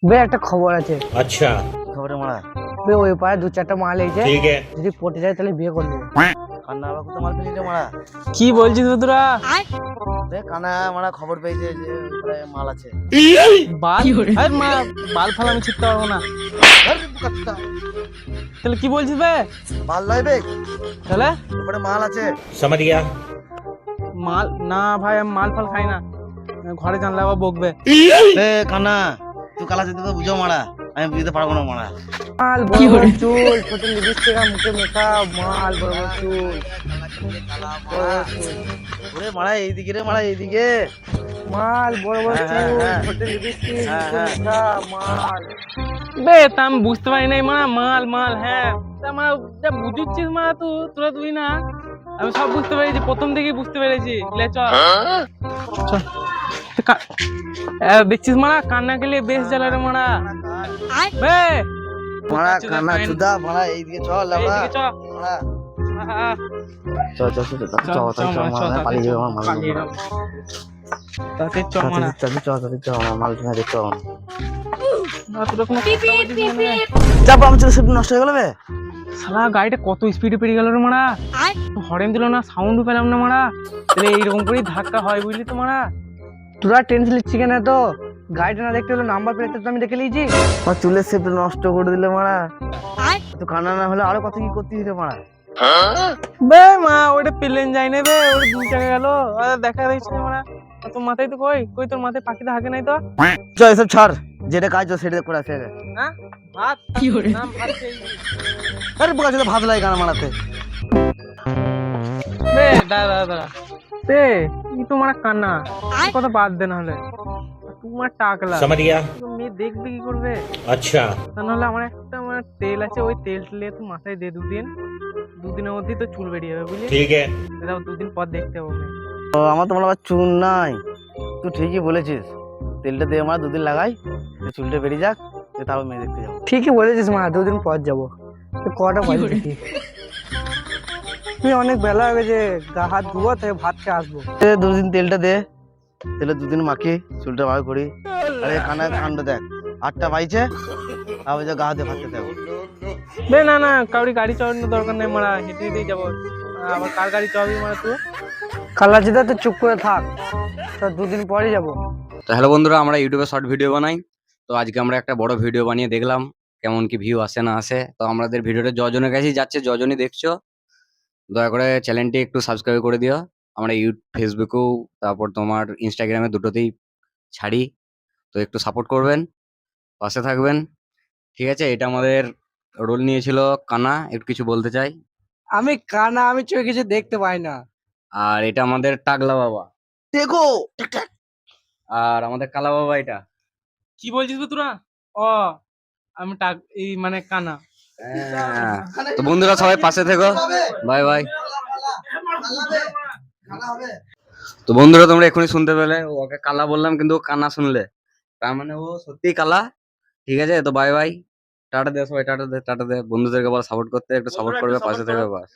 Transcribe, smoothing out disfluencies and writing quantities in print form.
বে একটা খবর আছে। अच्छा খবরে মারা বে ওই পাড়ায় দু চারটা মাল এইছে, ठीक है। যদি পটে যায় তাহলে বিয়ে করবো। কান্না বাবু তো মাল পেলি রে মারা। কি বলছিস তোরা? রে কানা মারা খবর পেয়েছে যে ওখানে মাল আছে। বাল আরে মা, বাল ফাল আমি ছিটতে পারবো না। আরে বুকাত্তা, তাহলে কি বলছিস বে? মাল নয় বে, তাহলে ওখানে মাল আছে। समझ गया। মাল না ভাই, আমি মাল ফাল খাই না, ঘরে জানলে আবার বকবে। রে কানা তুই কালা যেতে তো বুঝো মারা, আমি বুঝতে পারবো না মারা। মাল বড় বড় চুল, ছোট লিপস্টিক আর মুখে মেকআপ, মাল বড় বড় চুল, ওরে মারা এইদিকে রে মারা এইদিকে। মাল বড় বড় হ্যাঁ, চুল, হ্যাঁ, ছোট লিপস্টিক, হ্যাঁ, মুখে হ্যাঁ। মেকআপ, মাল। বে তা আমি বুঝতে পারি নাই মা, মাল মাল হ্যাঁ তা মা, যা বুঝিচ্ছিস মা তোরা তুই না, আমি সব বুঝতে পেরেছি, প্রথম থেকেই বুঝতে পেরেছি। লে চল চল। দেখছিস মারা, কান্না গেলে বেশ জ্বালা রে মারা। বে মারা কানা চুদা মারা এইদিকে চল লাউড়া এইদিকে চল। মারা। আহ, চল চল চল চল চল, চল চল, মারা চল, পালিয়ে যাবো মারা। পালিয়ে যাবো। তাতে চ মারা। চল চল চল চল মাল তুমি দেখো। না, তোরা কোনো কথা বলছিস না রে। চাপ আমি চলে সেটা নষ্ট হয়ে গেল বে। শালা গাড়িটা কত স্পিডে পেরিয়ে গেল রে মারা, হরেন দিল না, সাউন্ডও পেলাম না মারা। তাহলে এইরকম করেই ধাক্কা হয় বুঝলি তো মারা। তোরা টেনশন নিচ্ছি কেন? তো গাড়িটা না দেখতে হলো, নাম্বার প্লেটটা তো আমি দেখে নিয়েছি। আমার চুলের শেপ নষ্ট করে দিলে মারা। তো কান্না না হলে আরো কত কি করতে দিতে মারা। বে মা, ওটা প্লেন যাই না বে, ওটা 2 টাকা গেল, দেখা দিচ্ছে মারা। তোর মাথায় তো কই কই, তোর মাথায় পাখিতে হাঁকে নাই তো? চল এসব ছাড়, যেটা কাজ সেটা করে আসে। হ্যাঁ ভাত কি করে নাম ভাত খেয়েছি। আরে বোকা চোদা ভাত লাগে গানা মারাতে। বে দাদা দাদা বে, ই তো মারা কান্না, এই কথা বাদ দে না হলে। তোমার টাকলা समझ गया। মেয়ে দেখবে কি করবে? अच्छा তা নাহলে আমার একটা তেল আছে, ওই তেল টেলে তুই মাথায় দে, দুদিনের মধ্যেই তো চুল বেরিয়ে যাবে বুঝলি। ठीक है। এটাও 2 দিন পর দেখতে হবে। ও আমার তো মনে হয় চুল নাই। তুই ঠিকই বলেছিস, তেলটা দিয়ে আমার 2 দিন লাগাই, চুলটা বেরিয়ে যাক, তারপর মেয়ে দেখতে যাবো। ঠিকই বলেছিস মা, 2 দিন পর যাবো। তো কটা বাজে দেখি? তুই অনেক বেলা হয়ে গেছে, গা হাত ধুবো তাই ভাত খেয়ে আসবো। 2 দিন তেলটা দে, তেলে 2 দিন মাখি চুলটা বার করি। আরে কানা কাণ্ড দেখ, 8টা বাইছে আবার যে গা হাতে ভাত খেতে হবে। বে না না, কাউরি গাড়ি চালানোর দরকার নেই মারা, হেঁটে হেঁটেই যাবো। আবার কার গাড়ি চালাবি মারা তুই? কালাচিদা তো চুপ করে থাক, তো 2 দিন পরে যাবো। তো হ্যালো বন্ধুরা, আমরা ইউটিউবে শর্ট ভিডিও বানাই। তো আজকে আমরা একটা বড় ভিডিও বানিয়ে দেখলাম কেমন কি ভিউ আসে না আসে। তো আমাদের ভিডিওটা যজনের কাছেই যাচ্ছে, যজনই দেখছো, দয়া করে চ্যানেলটি একটু সাবস্ক্রাইব করে দিও। আমরা ফেসবুকেও, তারপর তোমার ইনস্টাগ্রামে দুটোতেই ছাড়ি। তো একটু সাপোর্ট করবেন, পাশে থাকবেন, ঠিক আছে? এটা আমাদের রোল নিয়েছিল কানা, একটু কিছু বলতে চাই। আমি কানা, আমি চোখে কিছু দেখতে পাই না। আর এটা আমাদের টাকলা বাবা, দেখো আর আমাদের কালা বাবা এটা। কি বলছিস বে তোরা? ও আমি এই মানে কানা। হ্যাঁ। তো বন্ধুরা সবাই পাশে থেকো, বাই বাই। তো বন্ধুরা তোমরা এখনই শুনতে পেলে, ওকে কালা বললাম কিন্তু ও কানা শুনলে, তার মানে ও সত্যিই কালা, ঠিক আছে? তো বাই বাই, টাটা দে সবাই, টাটা দে, টাটা দে। বন্ধুদেরকে বল সাপোর্ট করতে, একটু সাপোর্ট করবে, পাশে থেকে বাস।